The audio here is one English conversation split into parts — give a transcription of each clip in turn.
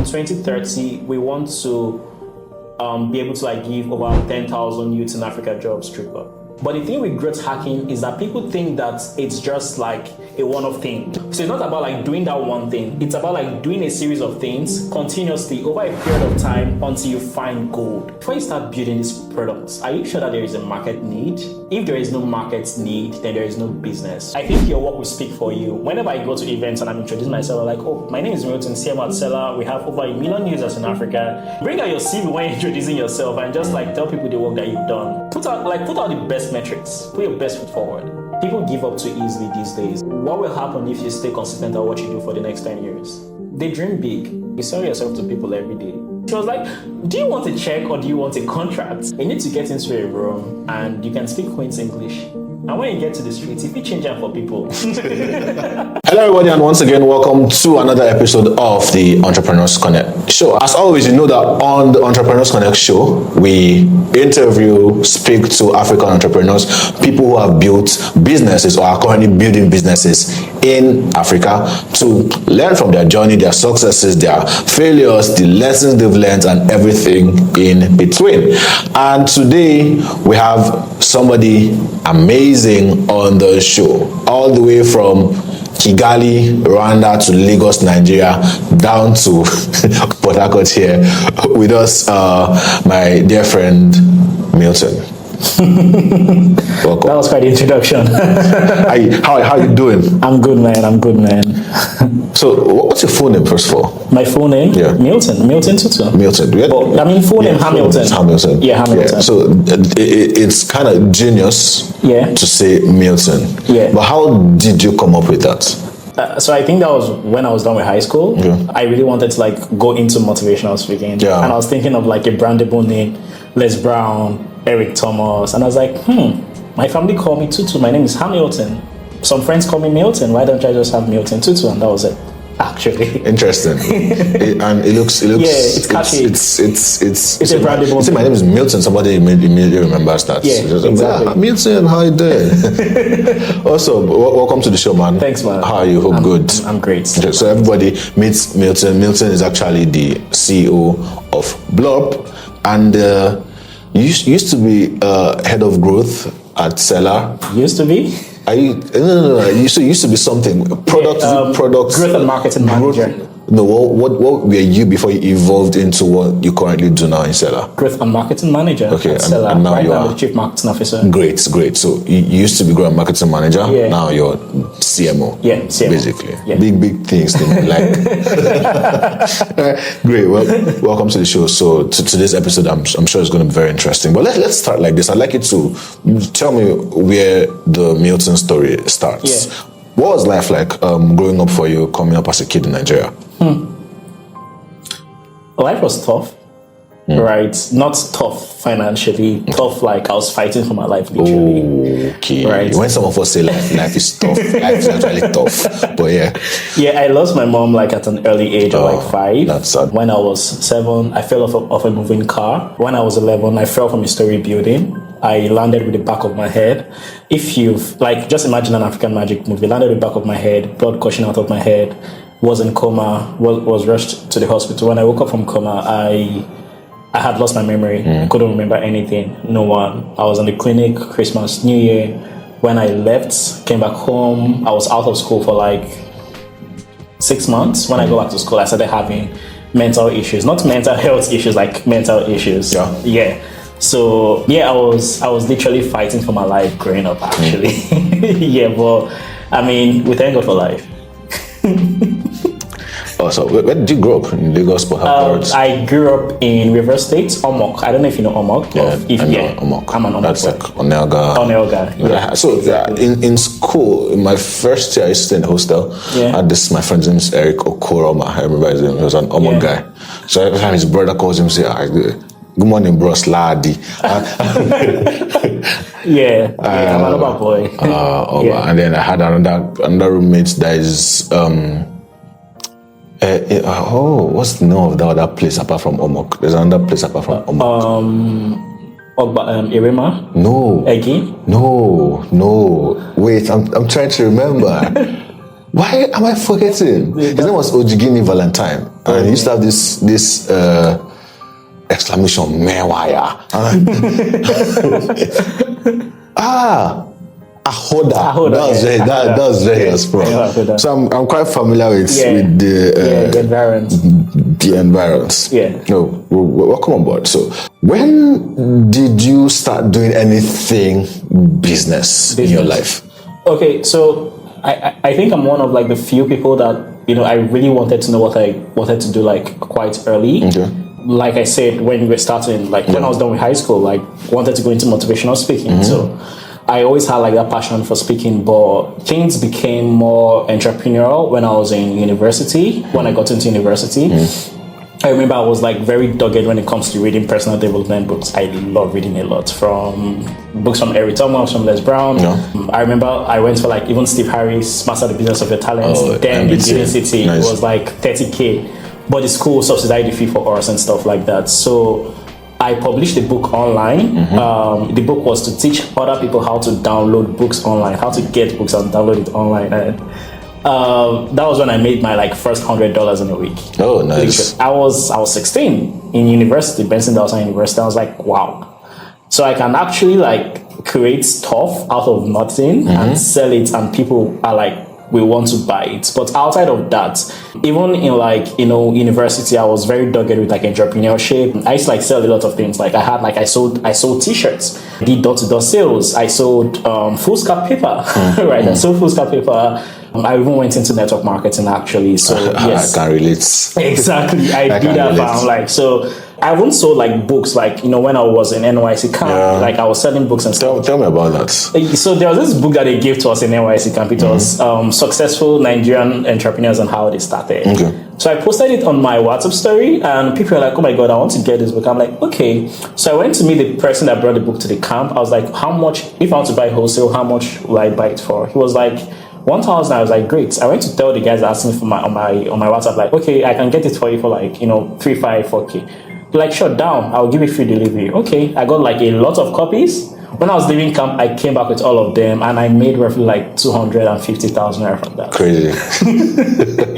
in 2030, we want to be able to give over 10,000 youths in Africa jobs through Blob. But the thing with growth hacking is that people think that it's just a one-off thing. So it's not about doing that one thing. It's about doing a series of things continuously over a period of time until you find gold. Before you start building these products, are you sure that there is a market need? If there is no market need, then there is no business. I think your work will speak for you. Whenever I go to events and I'm introducing myself, I'm like, oh, my name is Milton, CMO Selar. We have over 1 million users in Africa. Bring out your CV when you're introducing yourself and just tell people the work that you've done. Put out the best metrics. Put your best foot forward. People give up too easily these days. What will happen if you stay consistent at what you do for the next 10 years? They dream big. You sell yourself to people every day. She was like, do you want a check or do you want a contract? You need to get into a room and you can speak Queen's English. And when you get to the streets, if you change that for people. Hello everybody, and once again, welcome to another episode of the Entrepreneurs Connect show. As always, you know that on the Entrepreneurs Connect show, we interview, speak to African entrepreneurs, people who have built businesses or are currently building businesses in Africa, to learn from their journey, their successes, their failures, the lessons they've learned, and everything in between. And today, we have somebody amazing on the show, all the way from Kigali, Rwanda to Lagos, Nigeria, down to Port Harcourt here with us, my dear friend Milton. Welcome. That was quite the introduction. How are you doing? I'm good, man. So, what's your full name, first of all? My full name? Yeah. Milton Tutu. Milton. Yeah. Full name Hamilton. Hamilton. Yeah, Hamilton. Yeah. So, it's kind of genius to say Milton. Yeah. But how did you come up with that? So I think that was when I was done with high school. Yeah. I really wanted to go into motivational speaking. Yeah. And I was thinking of a brandable name, Les Brown, Eric Thomas. And I was like, my family call me Tutu. My name is Hamilton. Some friends call me Milton. Why don't I just have Milton Tutu? And that was it. Actually, interesting. And it looks. Yeah, it's catchy. It's a brandable. My name is Milton. Somebody immediately remembers that. Yeah, exactly. Milton, how you doing? Also, welcome to the show, man. Thanks, man. How are you? Hope good. I'm great. So everybody meets Milton. Milton is actually the CEO of Blob, and you used to be head of growth at Selar. Used to be. Are you? No. You used to be something. Products. Growth and marketing manager. No, what were you before you evolved into what you currently do now in Selar? Growth and marketing manager. Okay, at Selar. And now right you now are the chief marketing officer. Great. So you used to be growth and marketing manager. Yeah. Now you're CMO. Yeah, CMO. Basically, yeah. Big things. Like. Great. Well, welcome to the show. So to today's episode, I'm sure it's going to be very interesting. But let's start like this. I'd like you to tell me where the Milton story starts. Yeah. What was life like growing up for you, coming up as a kid in Nigeria? Life was tough, right? Not tough financially, tough I was fighting for my life, literally. Okay. Right. When some of us say life is tough, life is actually tough. But yeah. Yeah, I lost my mom at an early age of 5. That's sad. When I was 7, I fell off a moving car. When I was 11, I fell from a story building. I landed with the back of my head. If you've, just imagine an African magic movie, landed with the back of my head, blood gushing out of my head, was in coma, was rushed to the hospital. When I woke up from coma, I had lost my memory. I couldn't remember anything, no one. I was in the clinic, Christmas, New Year. When I left, came back home, I was out of school for 6 months. When I go back to school, I started having mental issues, not mental health issues, mental issues. Yeah. So I was literally fighting for my life growing up, actually. Yeah, but we thank God for life. So where did you grow up? In Lagos, Port Harcourt? I grew up in River State, Omok. I don't know if you know Omok. Yeah, I know Omok. I'm an Omok. That's Onelga. Onelga, yeah. So in school, in my first year, I used to stay in the hostel. Yeah. And my friend's name is Eric Okoroma. I remember his name. He was an Omok guy. So every time his brother calls him, say, good morning, bro, Sladdy. I'm an Oba boy. And then I had another roommate that is what's the name of that other place apart from Omok? There's another place apart from Omok. Irema? No. Again? No. Wait, I'm trying to remember. Why am I forgetting? His name was Ojigini Valentine. and he used to have this exclamation "Mewaya." Ahoda. That was very Asprong. So I'm quite familiar with the environs. The environs. Yeah. No, welcome on board. So when did you start doing anything business in your life? Okay, so I think I'm one of like the few people that, I really wanted to know what I wanted to do like quite early. Okay. Like I said, when we were starting, like when I was done with high school, like wanted to go into motivational speaking. So I always had like that passion for speaking, but things became more entrepreneurial when I was in university. When I got into university, I remember I was like very dogged when it comes to reading personal development books. I love reading a lot, from books from Eric Thomas, from Les Brown. I remember I went for like even Steve Harris, Master the Business of Your Talents. Then in university, it was like 30K, but the school subsidized the fee for us and stuff like that. So I published the book online. The book was to teach other people how to download books online, how to get books and download it online. And that was when I made my like first $100 in a week. Oh, nice. I was 16 in university, Benson Dawson University. I was like, wow. So I can actually like create stuff out of nothing and sell it, and people are like, we want to buy it. But outside of that, even in like, university, I was very dogged with like entrepreneurship. I used to like sell a lot of things. Like I sold t-shirts, did door-to-door sales. I sold foolscap paper, right? I sold foolscap paper. I even went into network marketing actually. So yes. I can relate. Exactly. I did that. I'm like, so I even sold like books, like, when I was in NYC camp, like I was selling books and stuff. Tell me about that. So there was this book that they gave to us in NYC camp. It was Successful Nigerian Entrepreneurs and How They Started. Okay. So I posted it on my WhatsApp story, and people were like, oh my God, I want to get this book. I'm like, okay. So I went to meet the person that brought the book to the camp. I was like, how much, if I want to buy wholesale, how much will I buy it for? He was like, 1,000. I was like, great. I went to tell the guys that asked me for on my WhatsApp, like, okay, I can get it for you for like, 3, 5, 4K. Like, shut down, I'll give you free delivery. Okay, I got like a lot of copies. When I was leaving camp, I came back with all of them, and I made roughly like 250,000 naira from that. Crazy.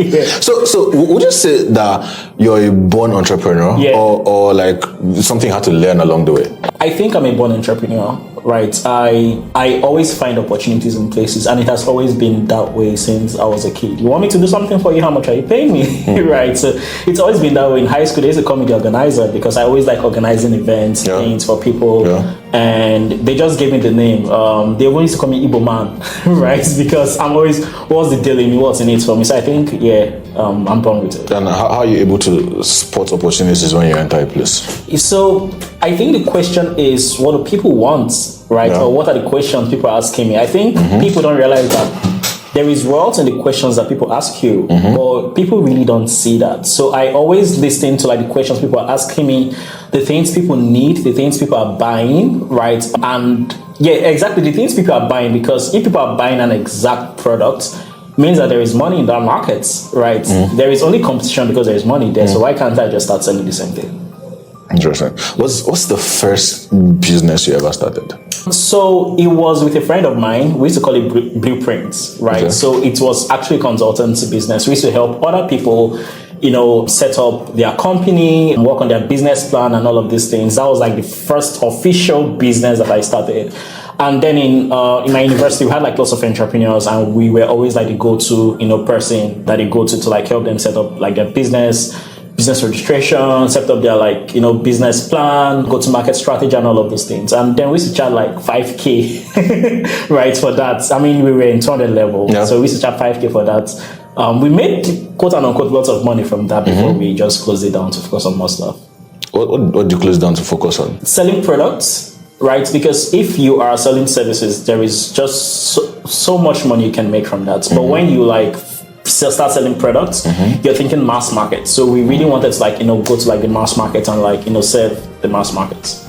Yeah. So would you say that you're a born entrepreneur, or like something you had to learn along the way? I think I'm a born entrepreneur, right? I always find opportunities in places, and it has always been that way since I was a kid. You want me to do something for you? How much are you paying me? Right? So it's always been that way. In high school, they used to call me the organizer because I always like organizing events, things for people. And they just gave me the name. They always used to call me Igbo man, right? Because I'm always, what's the deal in me, what's in it for me? So I think, I'm born with it. And how are you able to spot opportunities when you enter a place? So I think the question is, what do people want, right? Or what are the questions people are asking me? I think people don't realize that there is wealth in the questions that people ask you, but people really don't see that. So I always listen to like the questions people are asking me, the things people need, the things people are buying, right? And exactly, the things people are buying, because if people are buying an exact product, means that there is money in that market, right? There is only competition because there is money there. So why can't I just start selling the same thing? Interesting. What's the first business you ever started? So it was with a friend of mine. We used to call it Blueprints, right? Okay. So it was actually consultancy business. We used to help other people, set up their company, work on their business plan and all of these things. That was like the first official business that I started. And then in my university, we had like lots of entrepreneurs, and we were always like the go-to, person that they go to like help them set up like their business registration, set up their like, business plan, go-to-market strategy and all of those things. And then we used to charge like 5K, right, for that. I mean, we were in 200 level, so we used to charge 5K for that. We made, quote and unquote, lots of money from that before we just closed it down to focus on more stuff. What do you close down to focus on? Selling products, right? Because if you are selling services, there is just so much money you can make from that. But when you like start selling products, you're thinking mass market. So we really wanted to like, go to like the mass market and like, serve the mass markets.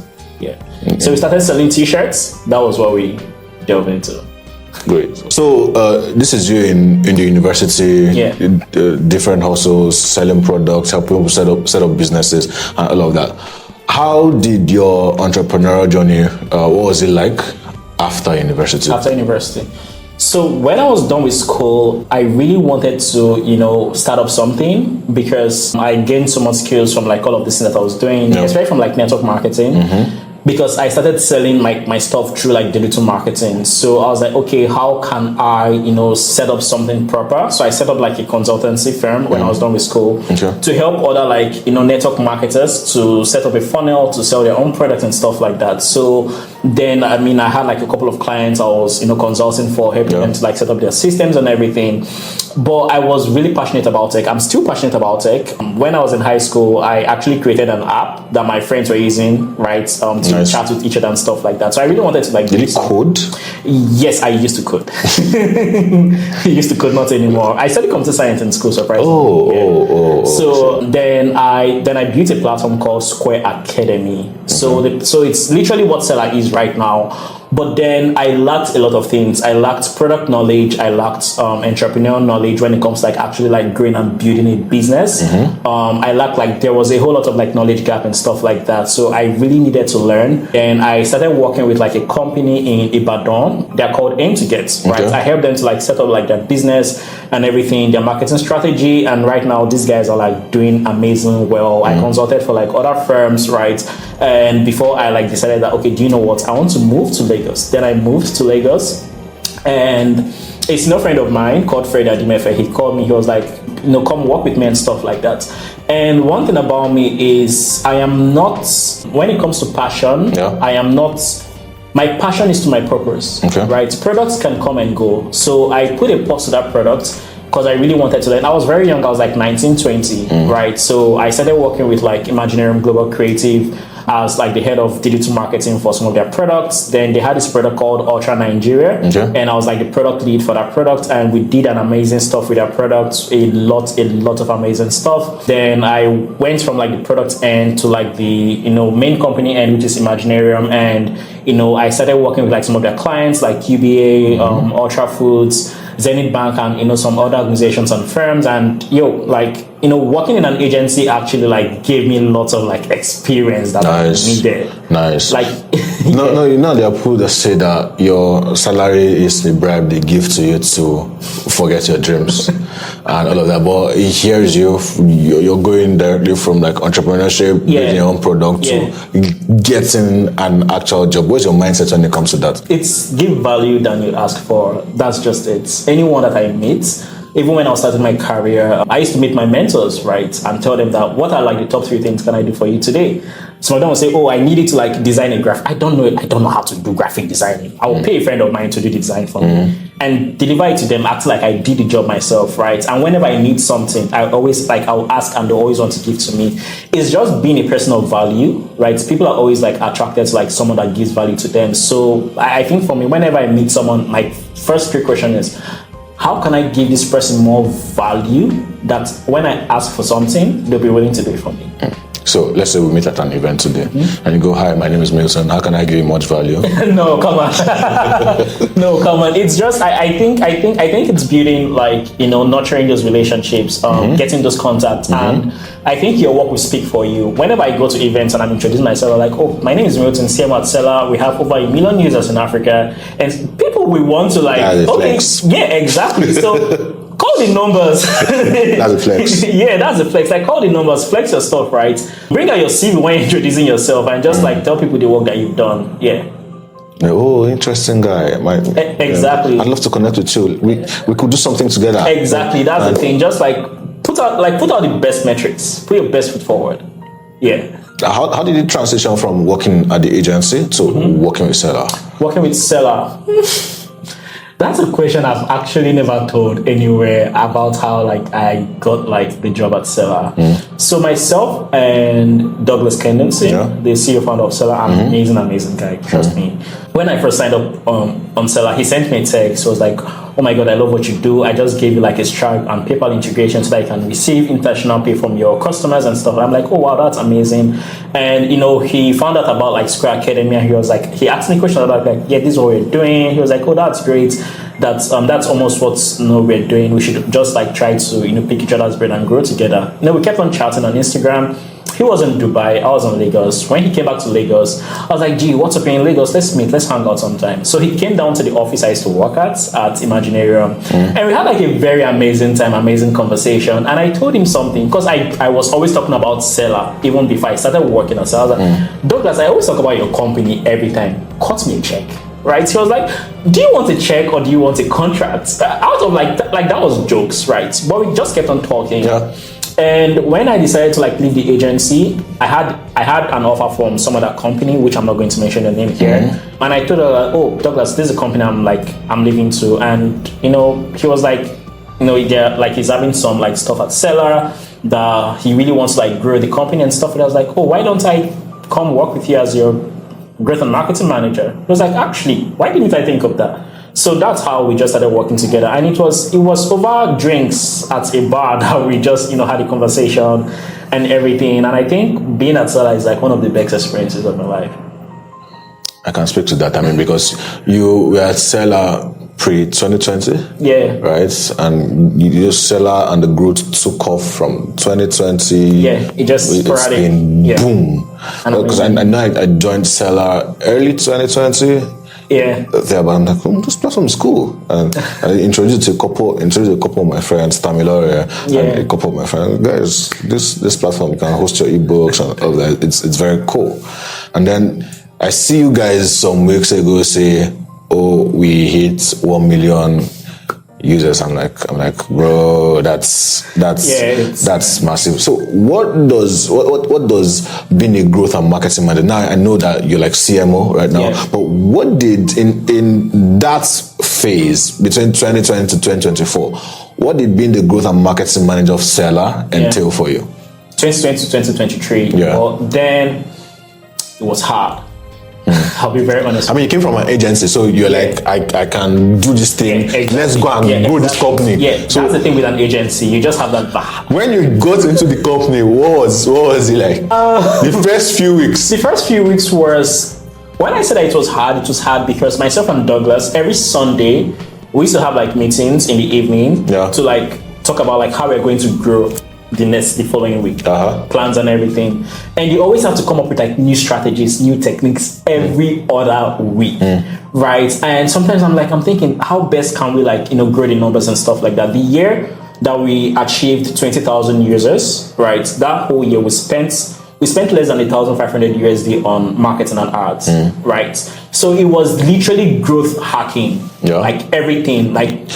So we started selling t-shirts. That was what we delved into. Great. So this is you in the university, different hustles, selling products, helping people set up businesses and all of that. How did your entrepreneurial journey, what was it like after university? After university. So when I was done with school, I really wanted to, start up something because I gained so much skills from like all of this thing that I was doing, especially from like network marketing. Because I started selling my stuff through like digital marketing. So I was like, okay, how can I, set up something proper? So I set up like a consultancy firm when I was done with school to help other like, network marketers to set up a funnel to sell their own products and stuff like that. So then, I had like a couple of clients I was, consulting for, helping them to like set up their systems and everything. But I was really passionate about tech. I'm still passionate about tech. When I was in high school, I actually created an app that my friends were using, right, to chat with each other and stuff like that. So I really wanted to like. Did you code? Yes, I used to code. I used to code, not anymore. I studied computer science in school, surprisingly. So then I built a platform called Square Academy. So it's literally what Selar is right now. But then I lacked a lot of things. I lacked product knowledge. I lacked entrepreneurial knowledge when it comes to like actually like growing and building a business. I lacked like, there was a whole lot of like knowledge gap and stuff like that. So I really needed to learn. And I started working with like a company in Ibadan. They're called Aim to Get, right? I helped them to like set up like their business and everything, their marketing strategy. And right now these guys are like doing amazing well. I consulted for like other firms, right? And before I like decided that, okay, do you know what? I want to move to Lagos. Then I moved to Lagos, and a senior friend of mine called Fred Adimefe, he called me, he was like, come work with me and stuff like that. And one thing about me is I am not, when it comes to passion, my passion is to my purpose, right? Products can come and go. So I put a pause to that product because I really wanted to learn. I was very young, I was like 19, 20, right? So I started working with like Imaginarium Global Creative as like the head of digital marketing for some of their products. Then they had this product called Ultra Nigeria, and I was like the product lead for that product, and we did an amazing stuff with our products, a lot of amazing stuff. Then I went from like the product end to like the main company end, which is Imaginarium, and I started working with like some of their clients like UBA, Ultra Foods, Zenith Bank, and some other organizations and firms. And working in an agency actually like gave me lots of like experience that I needed. Nice. Like no, there are people that say that your salary is the bribe they give to you to forget your dreams and all of that. But here's you're going directly from like entrepreneurship, building your own product to getting an actual job. What's your mindset when it comes to that? It's give value than you ask for. That's just it. Anyone that I meet, even when I was starting my career, I used to meet my mentors, right, and tell them that what are like the top 3 things can I do for you today? Some of them will say, oh, I needed to like design a graphic. I don't know how to do graphic designing. I will pay a friend of mine to do the design for me and deliver it to them, act like I did the job myself, right? And whenever I need something, I'll ask and they always want to give to me. It's just being a person of value, right? People are always like attracted to like someone that gives value to them. So I think for me, whenever I meet someone, my first 3 question is, how can I give this person more value that when I ask for something, they'll be willing to do it for me? So let's say we meet at an event today and you go, hi, my name is Milton. How can I give you much value? No, come on. No, come on. It's just, I think it's building like, nurturing those relationships, getting those contacts. And I think your work will speak for you. Whenever I go to events and I'm introducing myself, I'm like, oh, my name is Milton, CMO Selar. We have over 1 million users in Africa. And people will want to like, yeah, exactly. So call the numbers. That's a flex. Yeah, that's a flex. Like, call the numbers, flex your stuff, right? Bring out your CV when you're introducing yourself and just like tell people the work that you've done. Yeah. Oh, interesting guy. Exactly. I'd love to connect with you. We could do something together. Exactly. That's the thing. Just like put out the best metrics. Put your best foot forward. Yeah. How did it transition from working at the agency to working with Selar? Working with Selar. That's a question I've actually never told anywhere about how like I got like the job at Selar. So myself and Douglas Kene, the CEO founder of Selar, an amazing guy, trust me. When I first signed up on Selar, he sent me a text. So it was like, oh my God, I love what you do. I just gave you like a Stripe and PayPal integration so that you can receive international pay from your customers and stuff. I'm like, oh wow, that's amazing. And he found out about like Square Academy, and he was like, he asked me questions about like, yeah, this is what we're doing. He was like, oh, that's great. That's almost what we're doing. We should just like try to pick each other's brain and grow together. We kept on chatting on Instagram. He was in Dubai, I was in Lagos. When he came back to Lagos, I was like, gee, what's up in Lagos? Let's meet, let's hang out sometime. So he came down to the office I used to work at Imaginarium. And we had like a very amazing time, amazing conversation. And I told him something, because I was always talking about Selar, even before I started working at Selar. I was like, Douglas, I always talk about your company every time. Cut me a check. Right? He was like, do you want a check or do you want a contract? Out of like that was jokes, right? But we just kept on talking. Yeah. And when I decided to like leave the agency, I had an offer from some other company, which I'm not going to mention the name here. And I told her, like, oh, Douglas, this is a company I'm leaving to. And he was like, he's having some like stuff at Selar that he really wants to like grow the company and stuff. And I was like, oh, why don't I come work with you as your growth and marketing manager? He was like, actually, why didn't I think of that? So that's how we just started working together, and it was over drinks at a bar that we just had a conversation and everything. And I think being at Selar is like one of the best experiences of my life. I can speak to that. I mean, because you were at Selar pre-2020, yeah, right? And you just Selar and the growth took off from 2020. Yeah, it just sporadic. It's been boom. Because I know I joined Selar early 2020. Yeah. There, but I'm like, this platform is cool. And I introduced a couple of my friends, Tamilore, and a couple of my friends. Guys, this platform, you can host your ebooks and all that. It's very cool. And then I see you guys some weeks ago say, oh, we hit 1 million users. I'm like, bro, that's massive. So what does being a growth and marketing manager? Now I know that you're like CMO right now, but what did in that phase between 2020 to 2024, what did being the growth and marketing manager of Selar entail for you? 2020 to 2023. Well, then it was hard. I'll be very honest. I mean, you came from an agency, so you're like, I can do this thing. Exactly. Let's go and grow this company. Yeah, so that's the thing with an agency. You just have that. When you got into the company, what was it like? The first few weeks. The first few weeks was, when I said that it was hard because myself and Douglas, every Sunday, we used to have like meetings in the evening to like talk about like how we're going to grow the following week, plans and everything. And you always have to come up with like new strategies, new techniques every other week, right? And sometimes I'm thinking, how best can we like grow the numbers and stuff like that. The year that we achieved 20,000 users, right, that whole year we spent less than 1,500 USD on marketing and ads, right? So it was literally growth hacking, like everything, like.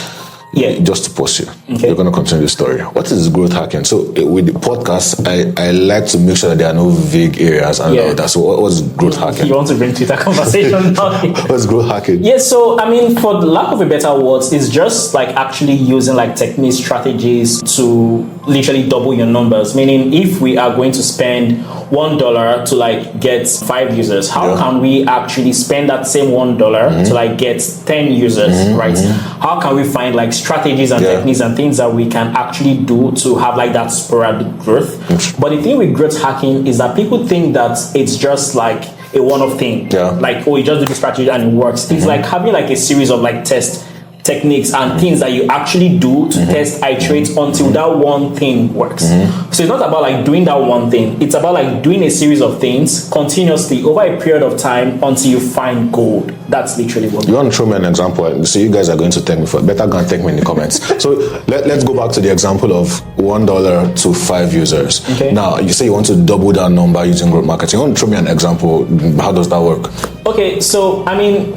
Yeah. Just to pause you. Okay. You're going to continue the story. What is growth hacking? So with the podcast, I like to make sure that there are no vague areas and all that. So what's growth hacking? You want to bring Twitter conversation now? What's growth hacking? Yeah, so I mean, for the lack of a better words, it's just like actually using like techniques, strategies to literally double your numbers. Meaning, if we are going to spend $1 to like get 5 users, how can we actually spend that same $1 to like get 10 users, right? How can we find like strategies and techniques and things that we can actually do to have like that sporadic growth? But the thing with growth hacking is that people think that it's just like a one-off thing. Like, oh, you just do the strategy and it works. It's like having like a series of like test techniques and things that you actually do to test, iterate until that one thing works. So it's not about like doing that one thing. It's about like doing a series of things continuously over a period of time until you find gold. That's literally what. You want to throw me an example? So you guys are going to thank me for it. Better go and thank me in the comments. So let's go back to the example of $1 to 5 users. Okay. Now you say you want to double that number using growth marketing. You want to throw me an example? How does that work? Okay, so I mean,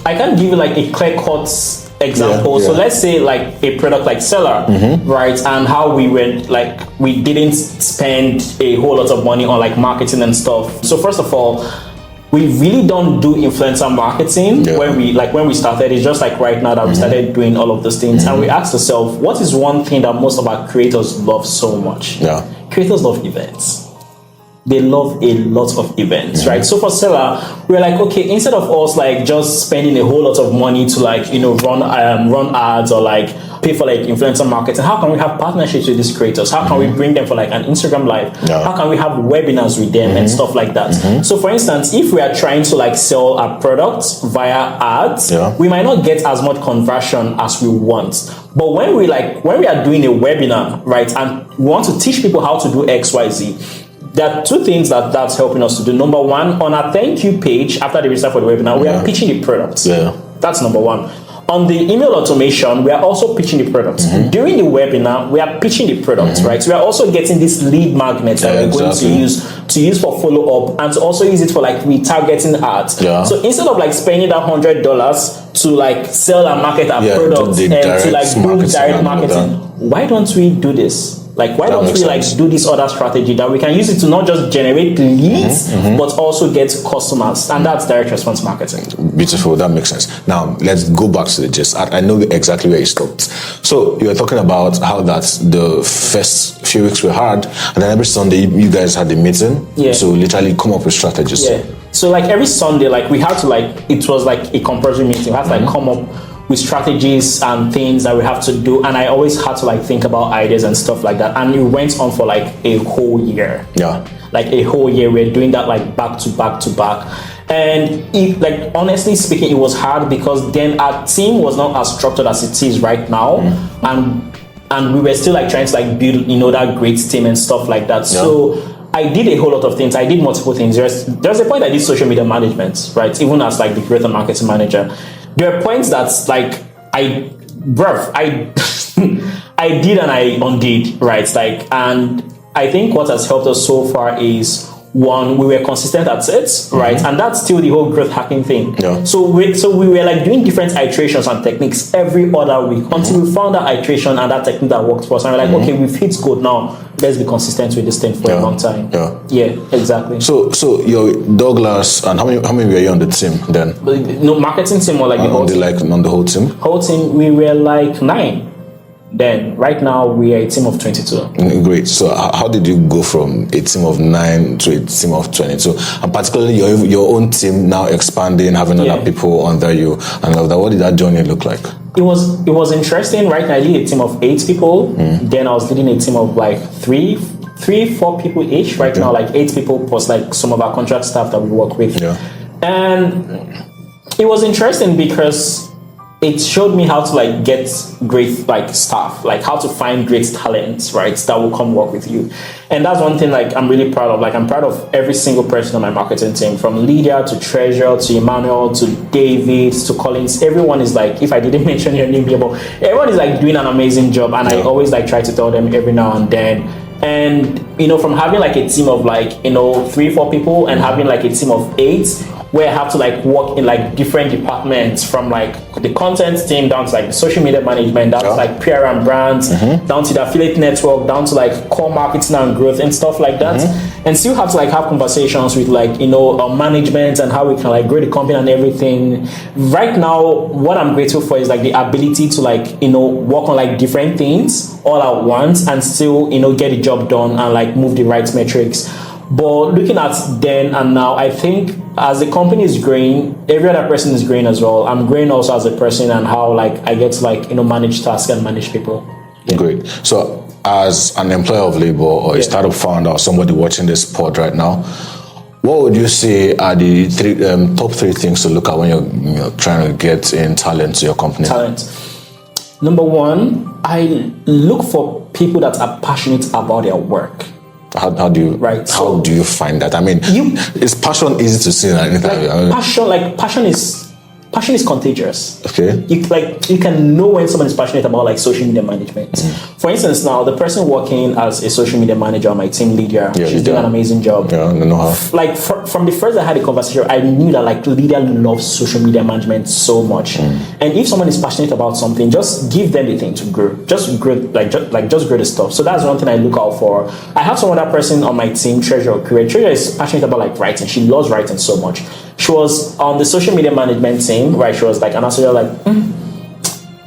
I can give you like a clear-cut example. So let's say like a product like Selar, right? And how we went, like we didn't spend a whole lot of money on like marketing and stuff. So first of all, we really don't do influencer marketing when we started. It's just like right now that we started doing all of those things. And we asked ourselves, what is one thing that most of our creators love so much? Creators love events. They love a lot of events, right? So for Selar, we're like, okay, instead of us like just spending a whole lot of money to like, run ads or like pay for like influencer marketing, how can we have partnerships with these creators? How can we bring them for like an Instagram live? How can we have webinars with them and stuff like that? So for instance, if we are trying to like sell our products via ads, we might not get as much conversion as we want. But when we are doing a webinar, right, and we want to teach people how to do XYZ, there are two things that's helping us to do. Number one, on our thank you page after the register for the webinar, we are pitching the products. Yeah. That's number one. On the email automation, we are also pitching the products. During the webinar, we are pitching the products, right? So we are also getting this lead magnet that we're going to use for follow-up and to also use it for like retargeting ads. Yeah. So instead of like spending that $100 to like sell and market our products and to like do direct marketing, why don't we do this? Like, why don't we like do this other strategy that we can use it to not just generate leads, but also get customers? And that's direct response marketing. Beautiful. That makes sense. Now, let's go back to the gist. I know exactly where you stopped. So you were talking about how that the first few weeks were hard, and then every Sunday you guys had a meeting to literally come up with strategies. Yeah. So like every Sunday, like we had to like, it was like a compulsory meeting. We had to like come up with strategies and things that we have to do, and I always had to like think about ideas and stuff like that, and it went on for like a whole year. Like a whole year. We're doing that like back to back to back, and it, like honestly speaking, it was hard because then our team was not as structured as it is right now, and we were still like trying to like build that great team and stuff like that. So I did a whole lot of things. I did multiple things. There's a point I did social media management, right? Even as like the growth and marketing manager. There are points that's like I did and I undid, right? Like, and I think what has helped us so far is one, we were consistent at it, right? And that's still the whole growth hacking thing. So we were like doing different iterations and techniques every other week until we found that iteration and that technique that worked for us. And we're like, okay, we've hit good now. Let's be consistent with this thing for a long time. Yeah, exactly. So you're Douglas, and how many were you on the team then? No, marketing team or like the whole team? Like on the whole team? Whole team, we were like 9. Then right now we are a team of 22. Great. So how did you go from a team of 9 to a team of 22? And particularly your own team now expanding, having other people under you, and all that. What did that journey look like? It was interesting. Right now I lead a team of 8 people. Then I was leading a team of like 4 people each. Right now, like 8 people plus like some of our contract staff that we work with. And it was interesting because it showed me how to like get great like staff, like how to find great talents, right, that will come work with you. And that's one thing like I'm really proud of. Like I'm proud of every single person on my marketing team, from Lydia to Treasure to Emmanuel to David to Collins. Everyone is like, if I didn't mention your name here, but everyone is like doing an amazing job, and I always like try to tell them every now and then. And from having like a team of like 3-4 people and having like a team of 8, where I have to like work in like different departments, from like the content team down to like the social media management, down to like PR and brands, down to the affiliate network, down to like core marketing and growth and stuff like that, and still have to like have conversations with like management and how we can like grow the company and everything. Right now, what I'm grateful for is like the ability to like work on like different things all at once and still get the job done and like move the right metrics. But looking at then and now, I think as the company is growing, every other person is growing as well. I'm growing also as a person, and how like I get to like manage tasks and manage people. Great. So as an employer of labor or a startup founder or somebody watching this pod right now, what would you say are the top 3 things to look at when you're trying to get in talent to your company? Talent. Number 1, I look for people that are passionate about their work. How do you find that? I mean, is passion easy to see in an interview? Passion is contagious. Okay. You can know when someone is passionate about like social media management. For instance, now the person working as a social media manager on my team, Lydia, she's doing an amazing job. Yeah, I know her. Like from the first I had a conversation, I knew that like Lydia loves social media management so much. And if someone is passionate about something, just give them the thing to grow. Just grow, just grow the stuff. So that's one thing I look out for. I have some other person on my team, Treasure. Treasure is passionate about like writing. She loves writing so much. She was on the social media management team, right? She was like, and I said, like,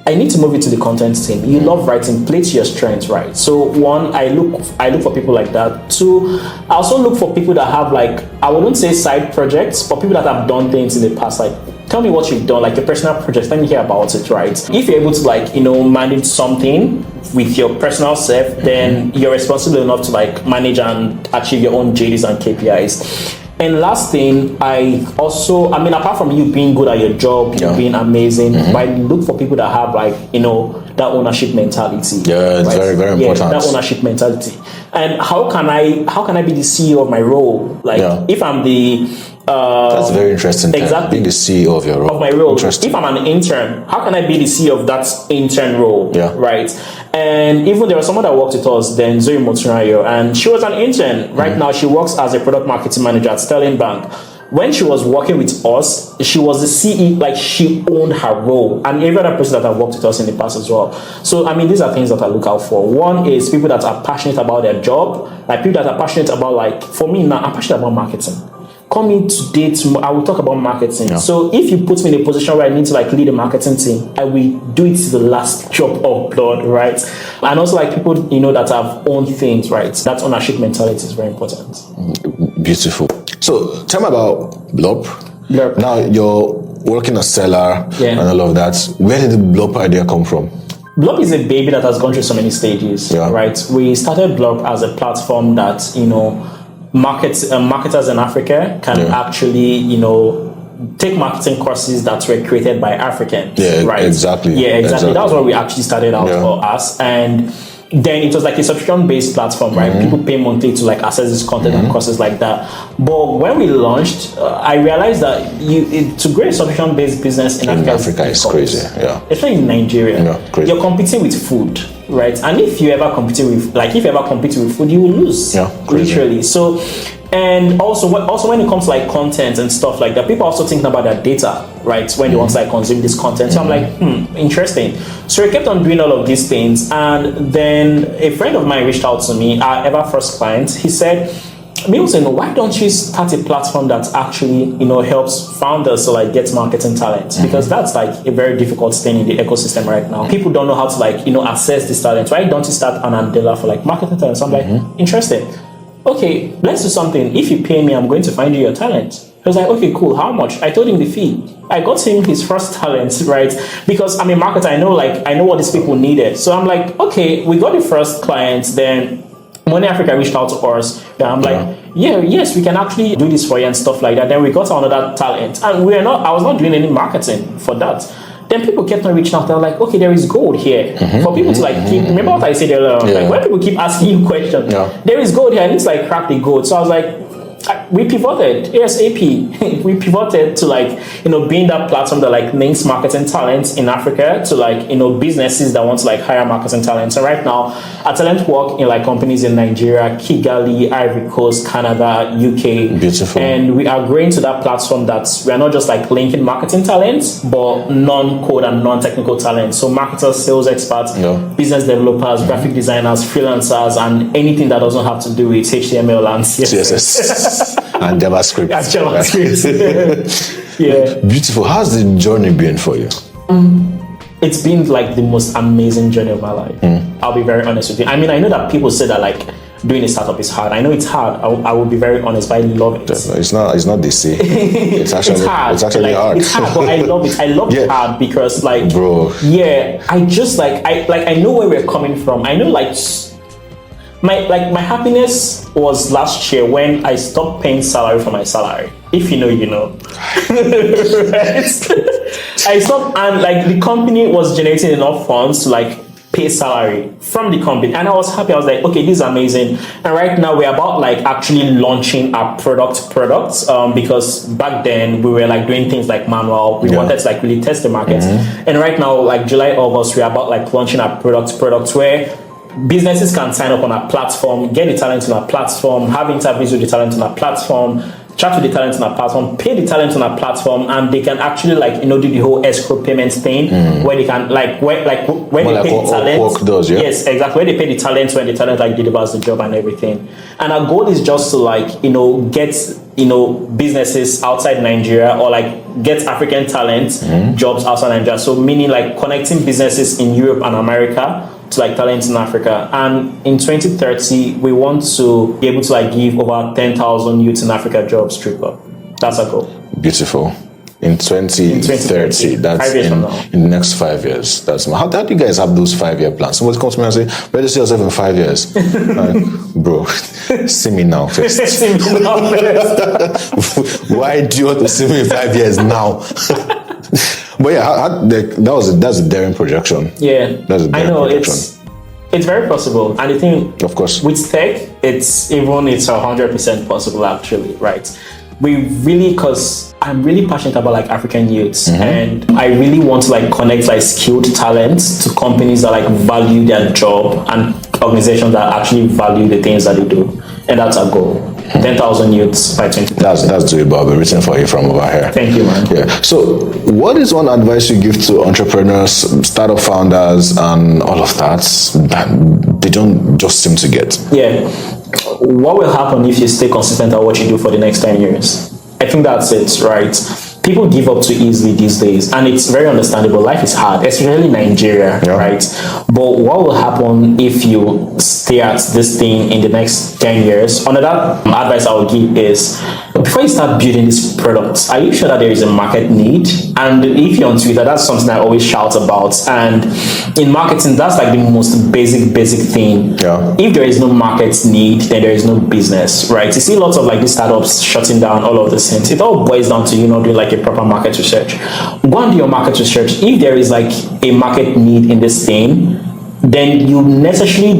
I need to move it to the content team. You love writing, play to your strengths, right? So 1, I look for people like that. 2, I also look for people that have like, I wouldn't say side projects, but people that have done things in the past. Like, tell me what you've done, like your personal projects. Let me hear about it, right? If you're able to like, manage something with your personal self, then you're responsible enough to like manage and achieve your own JDs and KPIs. And last thing, apart from you being good at your job, you being amazing, but I look for people that have like, that ownership mentality. Yeah, it's very, very important. That ownership mentality. And how can I be the CEO of my role? Like if I'm the that's very interesting. Exactly. Being the CEO of your role. Of my role. If I'm an intern, how can I be the CEO of that intern role? Yeah. Right. And even there was someone that worked with us then, Zoe Motunayo, and she was an intern. Right now, she works as a product marketing manager at Sterling Bank. When she was working with us, she was the CEO, like she owned her role, and every other person that have worked with us in the past as well. So, I mean, these are things that I look out for. One is people that are passionate about their job, like people that are passionate about, like, for me now, I'm passionate about marketing. Coming today, I will talk about marketing. So if you put me in a position where I need to like lead a marketing team, I will do it to the last drop of blood, right? And also like people, that have owned things, right? That ownership mentality is very important. Beautiful. So tell me about Blob. Blob. Now you're working at Selar and all of that. Where did the Blob idea come from? Blob is a baby that has gone through so many stages, right? We started Blob as a platform that, marketers in Africa can actually, take marketing courses that were created by Africans. Yeah, right? Exactly. Yeah, exactly. That was what we actually started out for us. And then it was like a subscription-based platform, right? People pay monthly to like access this content and courses like that. But when we launched, I realized that to grow a subscription-based business in Africa is crazy. Yeah. Especially in Nigeria, crazy. You're competing with food, right? And if you ever compete with food, you will lose. Literally. So, and also when it comes to like content and stuff like that, people are also thinking about their data, right? When they want to like consume this content. So I'm like, interesting. So I kept on doing all of these things, and then a friend of mine reached out to me, our ever first client. He said, Milton, why don't you start a platform that actually, helps founders to like get marketing talent? Because that's like a very difficult thing in the ecosystem right now. People don't know how to like, assess this talent. Why don't you start an umbrella for like marketing talent? So I'm like, interesting. Okay, let's do something. If you pay me, I'm going to find you your talent. He was like, okay, cool. How much? I told him the fee. I got him his first talent, right? Because I'm a marketer. I know what these people needed. So I'm like, okay, we got the first client. Then when Africa reached out to us, I'm like, yes, we can actually do this for you and stuff like that. Then we got another talent, and I was not doing any marketing for that. Then people kept on reaching out. They're like, okay, there is gold here for people to like keep. Remember what I said earlier? Like when people keep asking you questions, there is gold here. I need to like crack the gold. So I was like, we pivoted ASAP. We pivoted to like, being that platform that like links marketing talent in Africa to like, businesses that want to like hire marketing talent. So right now, our talent work in like companies in Nigeria, Kigali, Ivory Coast, Canada, UK. Beautiful. And we are growing to that platform that we are not just like linking marketing talent, but non-code and non-technical talent. So marketers, sales experts, business developers, graphic designers, freelancers, and anything that doesn't have to do with HTML and CSS. And JavaScript. That's JavaScript. Yeah. Beautiful. How's the journey been for you? It's been like the most amazing journey of my life. I'll be very honest with you. I mean, I know that people say that like doing a startup is hard. I know it's hard. I will be very honest, but I love it. It's not DC. It's actually hard. It's actually hard. It's hard, but I love it. I love it hard because like, bro. Yeah, I just like I know where we're coming from. I know like. My happiness was last year when I stopped paying salary for my salary. If you know, you know. Right? I stopped, and like the company was generating enough funds to like pay salary from the company, and I was happy. I was like, okay, this is amazing. And right now we're about like actually launching our products because back then we were like doing things like manual. We wanted to like really test the market, and right now like July, August, we're about like launching our products where businesses can sign up on our platform, get the talent on our platform, have interviews with the talent on our platform, chat with the talent on our platform, pay the talent on our platform, and they can actually like do the whole escrow payments thing where they can when they pay the talent. Work does, Yes, exactly. When they pay the talent, when the talent like delivers the job and everything. And our goal is just to like get businesses outside Nigeria or like get African talent jobs outside Nigeria. So meaning like connecting businesses in Europe and America to like talent in Africa. And in 2030, we want to be able to like give over 10,000 youths in Africa jobs through Blob. That's our goal. Beautiful. In 2030, that's in the next 5 years. That's how do you guys have those 5-year plans? Somebody comes to me and say, where do you see yourself in 5 years? Like, bro, see me now first. See me now first. Why do you want to see me in 5 years now? But yeah, that's a daring projection. Yeah, that's a daring projection. It's very possible. And the thing, Of course. with tech, it's 100% possible actually, right? We really, because I'm really passionate about like African youths, and I really want to like connect like skilled talents to companies that like value their job and organizations that actually value the things that they do. And that's our goal. 10,000 youths by 2030. That's doable. I'll be written for you from over here. Thank you, man. Yeah. So, what is one advice you give to entrepreneurs, startup founders, and all of that they don't just seem to get? Yeah. What will happen if you stay consistent at what you do for the next 10 years? I think that's it, right? People give up too easily these days, and it's very understandable. Life is hard, especially in Nigeria, right? But what will happen if you stay at this thing in the next 10 years? Another advice I would give is, before you start building these products, are you sure that there is a market need? And if you're on Twitter, that's something I always shout about. And in marketing, that's like the most basic thing. Yeah. If there is no market need, then there is no business, right? You see lots of like these startups shutting down, all of these things. It all boils down to, doing like a proper market research. Go and do your market research. If there is like a market need in this thing, then you necessarily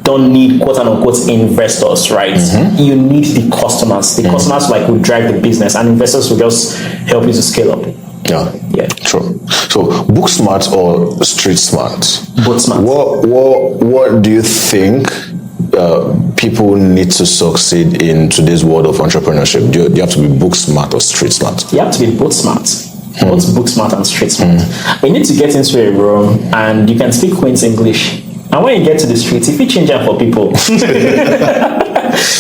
don't need quote unquote investors, right? You need the customers. The customers like will drive the business, and investors will just help you to scale up. Yeah, true. So, book smart or street smart? Both smart. What do you think people need to succeed in today's world of entrepreneurship? Do you have to be book smart or street smart? You have to be both smart. Both book smart and street smart. You need to get into a room and you can speak Queen's English. And when you get to the streets, if you change that for people,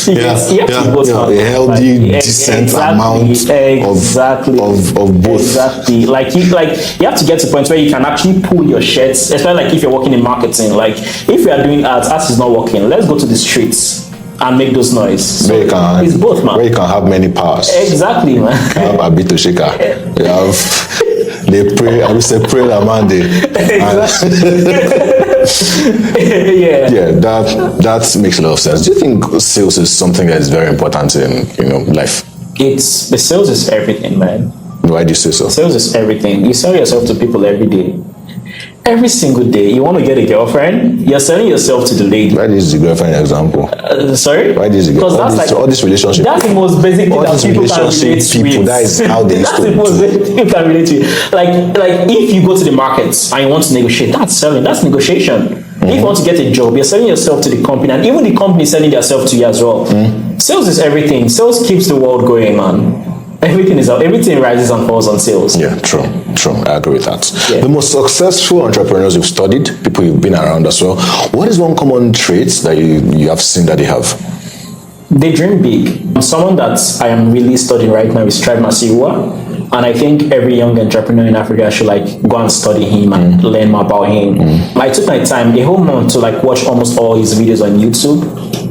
you have to be both smart. A healthy, decent amount of both. Exactly. Like you have to get to a point where you can actually pull your shirts, especially like if you're working in marketing. Like if we are doing ads is not working, let's go to the streets and make those noise. So it's both, man. Where you can have many powers. Exactly, man. You have a bit to shaker. You have they pray. I would say pray the Monday. Yeah, that makes a lot of sense. Do you think sales is something that is very important in life? The sales is everything, man. Why do you say so? Sales is everything. You sell yourself to people every day. Every single day. You want to get a girlfriend, you're selling yourself to the lady. Why is the girlfriend example? Sorry? Why is Because all this relationship? That's the most basic thing that people can relate to. That is how they That's the most basic thing you can relate to. Like if you go to the markets and you want to negotiate, that's selling. That's negotiation. If you want to get a job, you're selling yourself to the company, and even the company is selling themselves to you as well. Sales is everything. Sales keeps the world going, man. Everything rises and falls on sales. Yeah, true. I agree with that. Yeah. The most successful entrepreneurs you've studied, people you've been around as well, what is one common trait that you have seen that they have? They dream big. Someone that I am really studying right now is Strive Masiwa. And I think every young entrepreneur in Africa should go and study him and learn more about him. I took my time, a whole month, to watch almost all his videos on YouTube.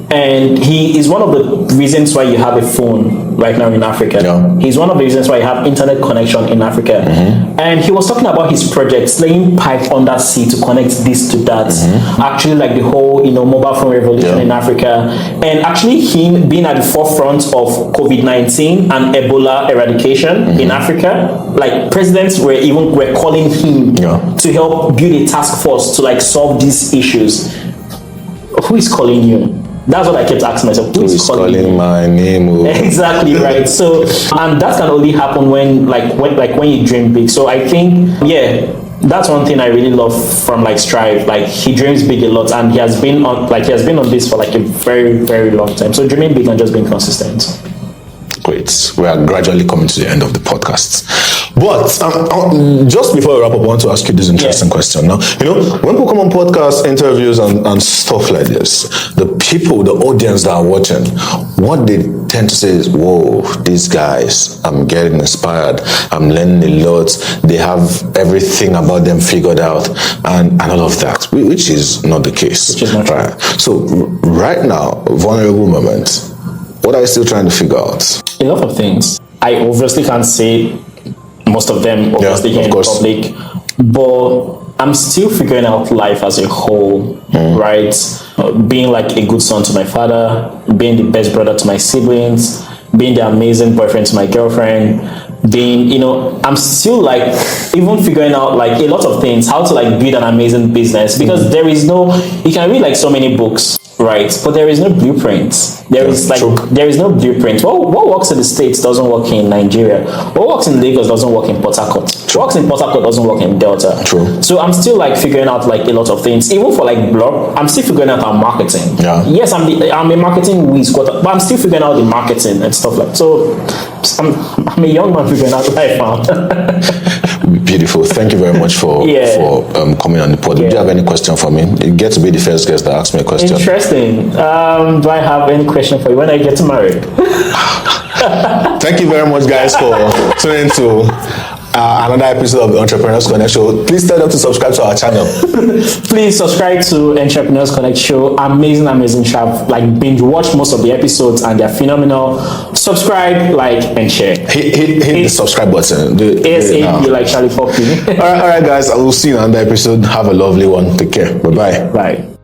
And he is one of the reasons why you have a phone right now in Africa. Yeah. He's one of the reasons why you have internet connection in Africa. And he was talking about his project, laying pipe under sea to connect this to that. Actually, the whole mobile phone revolution in Africa, and actually him being at the forefront of COVID-19 and Ebola eradication in Africa. Presidents were calling him to help build a task force to solve these issues. Who is calling you? That's what I kept asking myself. Who is calling my name? Exactly, right. So, and that can only happen when you dream big. So I think, that's one thing I really love from Strive. He dreams big a lot, and he has been on this for a very, very long time. So dreaming big and just being consistent. Great. We are gradually coming to the end of the podcast. But just before we wrap up, I want to ask you this interesting question. Now, when people come on podcasts, interviews, and stuff like this, the audience that are watching, what they tend to say is, whoa, these guys, I'm getting inspired. I'm learning a lot. They have everything about them figured out and all of that, which is not the case. Which is not true. Right. So right now, vulnerable moment, what are you still trying to figure out? A lot of things. I obviously can't say most of them here in public, but I'm still figuring out life as a whole, right? Being a good son to my father, being the best brother to my siblings, being the amazing boyfriend to my girlfriend, being, I'm still like even figuring out like a lot of things, how to like build an amazing business, because there is no, you can read like so many books, right? But there is no blueprint. There is no blueprint. What works in the States doesn't work in Nigeria. What works in Lagos doesn't work in Port Harcourt. What works in Port Harcourt doesn't work in Delta. True. So I'm still like figuring out like a lot of things. Even for like Blob, I'm still figuring out our marketing. Yeah. Yes, I'm a marketing whiz, but I'm still figuring out the marketing and stuff like that. So I'm a young man figuring out life now. Beautiful. Thank you very much for coming on the pod. Do you have any question for me? You get to be the first guest that asks me a question. Interesting. Do I have any question for you when I get married? Thank you very much, guys, for tuning into another episode of the Entrepreneurs Connect Show. Please tell them to subscribe to our channel. Please subscribe to Entrepreneurs Connect Show. Amazing show. Like binge watch most of the episodes and they're phenomenal. Subscribe, like, and share. Hit the subscribe button. ASAP, like Charlie Poppy. All right, guys. I will see you in another episode. Have a lovely one. Take care. Bye-bye. Bye.